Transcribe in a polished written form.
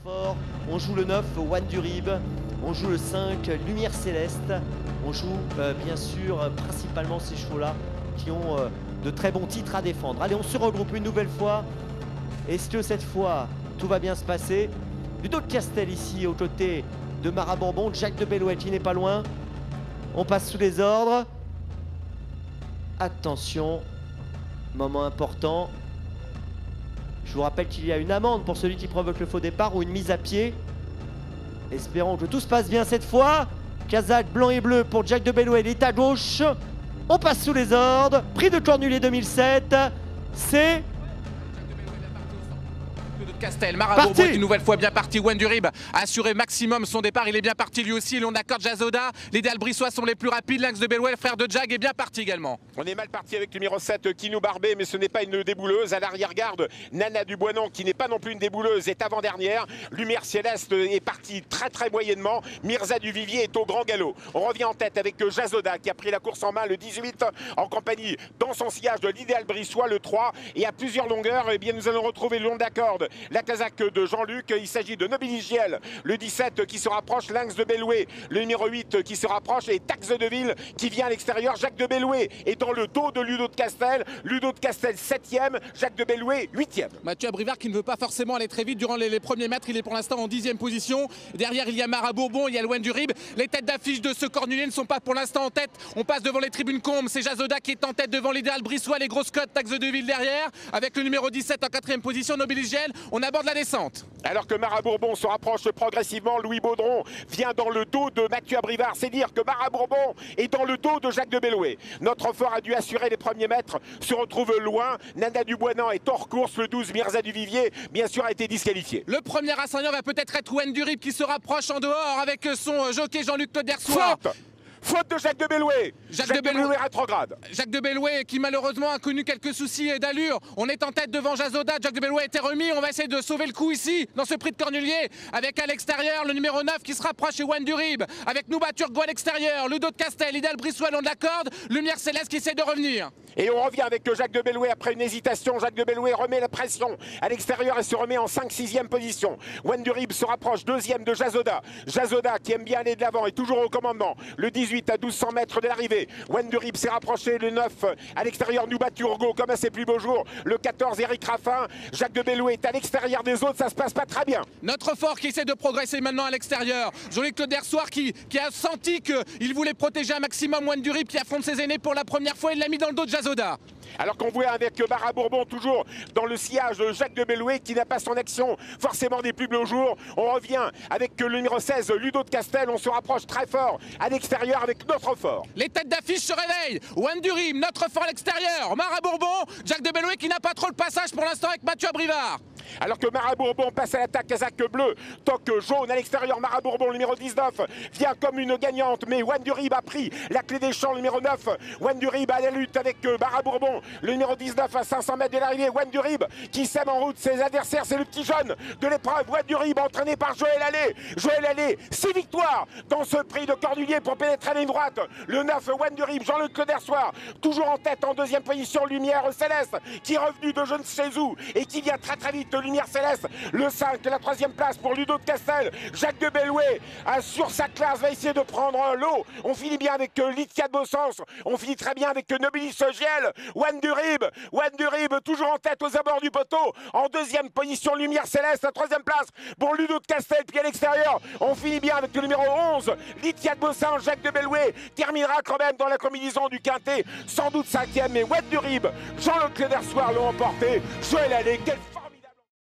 fort. On joue le 9, One du Rib. On joue le 5, Lumière Céleste. On joue bien sûr principalement ces chevaux-là qui ont de très bons titres à défendre. Allez, on se regroupe une nouvelle fois. Est-ce que cette fois, tout va bien se passer? Ludo de Castel ici, aux côtés de Mara Bourbon, Jack de Bellouet qui n'est pas loin. On passe sous les ordres. Attention, moment important. Je vous rappelle qu'il y a une amende pour celui qui provoque le faux départ ou une mise à pied. Espérons que tout se passe bien cette fois. Kazakh blanc et bleu pour Jack de Bellouet, il est à gauche. On passe sous les ordres. Prix de Cornulier 2007. C'est... Castel, Mara Bourbon est une nouvelle fois bien parti. One du Rib a assuré maximum son départ. Il est bien parti lui aussi. L'on accorde Jazoda. Les Dalles Brissois sont les plus rapides. Lynx de Bellouet, frère de Jag, est bien parti également. On est mal parti avec le numéro 7, Kinou Barbet, mais ce n'est pas une débouleuse. À l'arrière-garde, Nana Duboinon, qui n'est pas non plus une débouleuse, est avant-dernière. Lumière Céleste est partie très moyennement. Mirza du Vivier est au grand galop. On revient en tête avec Jazoda, qui a pris la course en main le 18, en compagnie dans son sillage de l'idéal Brissois, le 3. Et à plusieurs longueurs, eh bien, nous allons retrouver le long d'accorde la Kazakh de Jean-Luc. Il s'agit de Nobiligiel, le 17 qui se rapproche, Lynx de Bellouet, le numéro 8 qui se rapproche, et Taxe de Ville qui vient à l'extérieur. Jacques de Bellouet est dans le dos de Ludo de Castel. Ludo de Castel 7e, Jacques de Bellouet 8e. Mathieu Abrivard qui ne veut pas forcément aller très vite durant les premiers mètres. Il est pour l'instant en 10e position. Derrière, il y a Mara Bourbon, il y a Loin du Rib. Les têtes d'affiche de ce Cornulier ne sont pas pour l'instant en tête. On passe devant les tribunes Combes. C'est Jazoda qui est en tête devant l'idéal Brissois. Les grosses cotes, Taxe de Ville derrière. Avec le numéro 17 en 4e position, Nobiligiel. On aborde la descente. Alors que Mara Bourbon se rapproche progressivement, Louis Baudron vient dans le dos de Mathieu Abrivard. C'est dire que Mara Bourbon est dans le dos de Jacques de Bellouet. Notre fort a dû assurer les premiers mètres, se retrouve loin. Nana Duboinan est hors course. Le 12, Mirza du Vivier, bien sûr, a été disqualifié. Le premier ascendant va peut-être être One du Rib qui se rapproche en dehors avec son jockey Jean-Luc Dersoir. Faute de Jacques de Bellouet. Jacques de Bellouet rétrograde. Jacques de Bellouet qui malheureusement a connu quelques soucis d'allure. On est en tête devant Jazoda. Jacques de Bellouet était remis. On va essayer de sauver le coup ici dans ce prix de Cornulier. Avec à l'extérieur le numéro 9 qui se rapproche chez One du Rib. Avec Nouba Turgo à l'extérieur. Ludo de Castel, Idéal Brissois long de la corde. Lumière Céleste qui essaie de revenir. Et on revient avec Jacques de Bellouet après une hésitation. Jacques de Bellouet remet la pression à l'extérieur et se remet en 5-6e position. One du Rib se rapproche 2e de Jazoda. Jazoda qui aime bien aller de l'avant est toujours au commandement. Le 18 à 1200 mètres de l'arrivée. One du Rib s'est rapproché. Le 9 à l'extérieur, Nouba Turgo comme à ses plus beaux jours. Le 14, Eric Raffin. Jacques de Bellouet est à l'extérieur des autres. Ça se passe pas très bien. Notre fort qui essaie de progresser maintenant à l'extérieur. Jean-Luc Dersoir qui a senti qu'il voulait protéger un maximum One du Rib qui affronte ses aînés pour la première fois. Il l'a mis dans le dos de Jazoda. Alors qu'on voit avec Mara Bourbon toujours dans le sillage de Jacques de Bellouet qui n'a pas son action forcément des plus beaux jours. On revient avec le numéro 16, Ludo de Castel. On se rapproche très fort à l'extérieur avec notre fort. Les têtes d'affiche se réveillent. One du Rib, notre fort à l'extérieur. Mara Bourbon, Jacques de Bellouet qui n'a pas trop le passage pour l'instant avec Mathieu Abrivard. Alors que Mara Bourbon passe à l'attaque, Kazakh bleu, toque jaune à l'extérieur. Mara Bourbon, le numéro 19, vient comme une gagnante, mais One du Rib a pris la clé des champs, le numéro 9. One du Rib à la lutte avec Mara Bourbon, le numéro 19 à 500 mètres de l'arrivée. One du Rib qui sème en route ses adversaires, c'est le petit jeune de l'épreuve. One du Rib entraîné par Joël Allais. Joël Allais, 6 victoires dans ce prix de Cornulier pour pénétrer la ligne droite. Le 9, One du Rib, Jean-Luc Dersoir, toujours en tête en 2e position. Lumière Céleste qui est revenu de je ne sais où et qui vient très vite. Lumière Céleste, le 5, la 3e place pour Ludo de Castel. Jacques de Bellouet sur sa classe va essayer de prendre l'eau. On finit bien avec Litia de Bossens. On finit très bien avec Nobilis Giel. One du Rib toujours en tête aux abords du poteau. En 2e position, Lumière Céleste, la 3e place pour Ludo de Castel. Puis à l'extérieur, on finit bien avec le numéro 11, Litia de Bossens. Jacques de Bellouet terminera quand même dans la combinaison du quintet, sans doute 5e, mais One du Rib, Jean-Luc Dersoir l'ont emporté. Joël Allais, quel